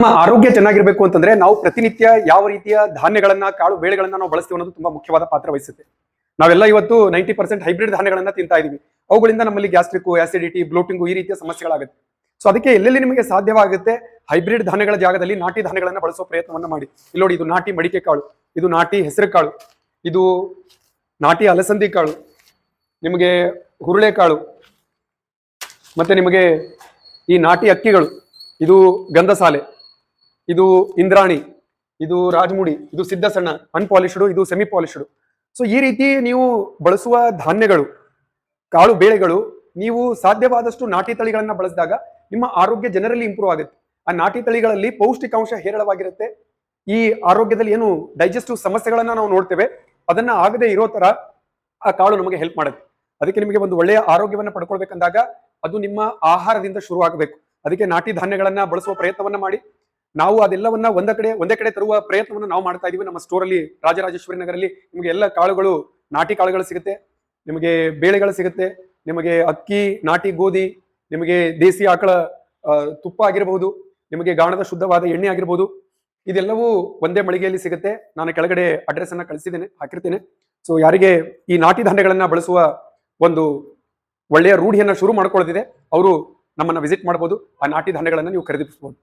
ನಮ್ಮ ಆರೋಗ್ಯ ಚೆನ್ನಾಗಿರ್ಬೇಕು ಅಂತಂದ್ರೆ ನಾವು ಪ್ರತಿನಿತ್ಯ ಯಾವ ರೀತಿಯ ಧಾನ್ಯಗಳನ್ನ ಕಾಳು ಬೇಳೆಗಳನ್ನ ನಾವು ಬಳಸ್ತೀವಿ ಅನ್ನೋದು ತುಂಬಾ ಮುಖ್ಯವಾದ ಪಾತ್ರ ವಹಿಸುತ್ತೆ. ನಾವೆಲ್ಲ ಇವತ್ತು 90% ಹೈಬ್ರಿಡ್ ಧಾನ್ಯಗಳನ್ನ ತಿಂತಾ ಇದೀವಿ. ಅವುಗಳಿಂದ ನಮ್ಮಲ್ಲಿ ಗ್ಯಾಸ್ಟ್ರಿಕ್, ಆಸಿಡಿಟಿ, ಬ್ಲೋಟಿಂಗ್ ಈ ರೀತಿಯ ಸಮಸ್ಯೆಗಳಾಗುತ್ತೆ. ಸೊ ಅದಕ್ಕೆ ಎಲ್ಲೆಲ್ಲಿ ನಿಮಗೆ ಸಾಧ್ಯವಾಗುತ್ತೆ ಹೈಬ್ರಿಡ್ ಧಾನ್ಯಗಳ ಜಾಗದಲ್ಲಿ ನಾಟಿ ಧಾನ್ಯಗಳನ್ನ ಬಳಸೋ ಪ್ರಯತ್ನವನ್ನ ಮಾಡಿ. ಇಲ್ಲಿ ನೋಡಿ, ಇದು ನಾಟಿ ಮಡಿಕೆ ಕಾಳು, ಇದು ನಾಟಿ ಹೆಸರು ಕಾಳು, ಇದು ನಾಟಿ ಅಲಸಂದಿ ಕಾಳು, ನಿಮಗೆ ಹುರುಳೆ ಕಾಳು, ಮತ್ತೆ ನಿಮಗೆ ಈ ನಾಟಿ ಅಕ್ಕಿಗಳು, ಇದು ಗಂಧಸಾಲೆ, ಇದು ಇಂದ್ರಾಣಿ, ಇದು ರಾಜಮುಡಿ, ಇದು ಸಿದ್ಧ ಸಣ್ಣ ಅನ್ಪಾಲಿಶ್ಡ್, ಇದು ಸೆಮಿ ಪಾಲಿಶ್ಡ್. ಸೊ ಈ ರೀತಿ ನೀವು ಬಳಸುವ ಧಾನ್ಯಗಳು, ಕಾಳು ಬೇಳೆಗಳು ನೀವು ಸಾಧ್ಯವಾದಷ್ಟು ನಾಟಿ ತಳಿಗಳನ್ನ ಬಳಸಿದಾಗ ನಿಮ್ಮ ಆರೋಗ್ಯ ಜನರಲ್ಲಿ ಇಂಪ್ರೂವ್ ಆಗುತ್ತೆ. ಆ ನಾಟಿ ತಳಿಗಳಲ್ಲಿ ಪೌಷ್ಟಿಕಾಂಶ ಹೇರಳವಾಗಿರುತ್ತೆ. ಈ ಆರೋಗ್ಯದಲ್ಲಿ ಏನು ಡೈಜೆಸ್ಟಿವ್ ಸಮಸ್ಯೆಗಳನ್ನ ನಾವು ನೋಡ್ತೇವೆ ಅದನ್ನ ಆಗದೆ ಇರೋ ತರ ಆ ಕಾಳು ನಮಗೆ ಹೆಲ್ಪ್ ಮಾಡುತ್ತೆ. ಅದಕ್ಕೆ ನಿಮಗೆ ಒಂದು ಒಳ್ಳೆಯ ಆರೋಗ್ಯವನ್ನ ಪಡ್ಕೊಳ್ಬೇಕಂದಾಗ ಅದು ನಿಮ್ಮ ಆಹಾರದಿಂದ ಶುರು ಆಗಬೇಕು. ಅದಕ್ಕೆ ನಾಟಿ ಧಾನ್ಯಗಳನ್ನ ಬಳಸುವ ಪ್ರಯತ್ನವನ್ನ ಮಾಡಿ. ನಾವು ಅದೆಲ್ಲವನ್ನ ಒಂದೇ ಕಡೆ ತರುವ ಪ್ರಯತ್ನವನ್ನು ನಾವು ಮಾಡ್ತಾ ಇದೀವಿ. ನಮ್ಮ ಸ್ಟೋರ್ ಅಲ್ಲಿ ರಾಜರಾಜೇಶ್ವರಿ ನಗರಲ್ಲಿ ನಿಮಗೆ ಎಲ್ಲ ಕಾಳುಗಳು, ನಾಟಿ ಕಾಳುಗಳು ಸಿಗುತ್ತೆ, ನಿಮಗೆ ಬೇಳೆಗಳು ಸಿಗುತ್ತೆ, ನಿಮಗೆ ಅಕ್ಕಿ, ನಾಟಿ ಗೋಧಿ, ನಿಮಗೆ ದೇಸಿ ಆಕಳ ತುಪ್ಪ ಆಗಿರಬಹುದು, ನಿಮಗೆ ಗಾಣದ ಶುದ್ಧವಾದ ಎಣ್ಣೆ ಆಗಿರ್ಬೋದು, ಇದೆಲ್ಲವೂ ಒಂದೇ ಮಳಿಗೆಯಲ್ಲಿ ಸಿಗುತ್ತೆ. ನಾನು ಕೆಳಗಡೆ ಅಡ್ರೆಸ್ ಅನ್ನ ಹಾಕಿರ್ತೇನೆ. ಸೊ ಯಾರಿಗೆ ಈ ನಾಟಿ ಧಾನ್ಯಗಳನ್ನ ಬಳಸುವ ಒಂದು ಒಳ್ಳೆಯ ರೂಢಿಯನ್ನ ಶುರು ಮಾಡ್ಕೊಳ್ಳೋದಿದೆ ಅವರು ನಮ್ಮನ್ನ ವಿಸಿಟ್ ಮಾಡಬಹುದು. ಆ ನಾಟಿ ಧಾನ್ಯಗಳನ್ನ ನೀವು ಖರೀದಿಸಬಹುದು.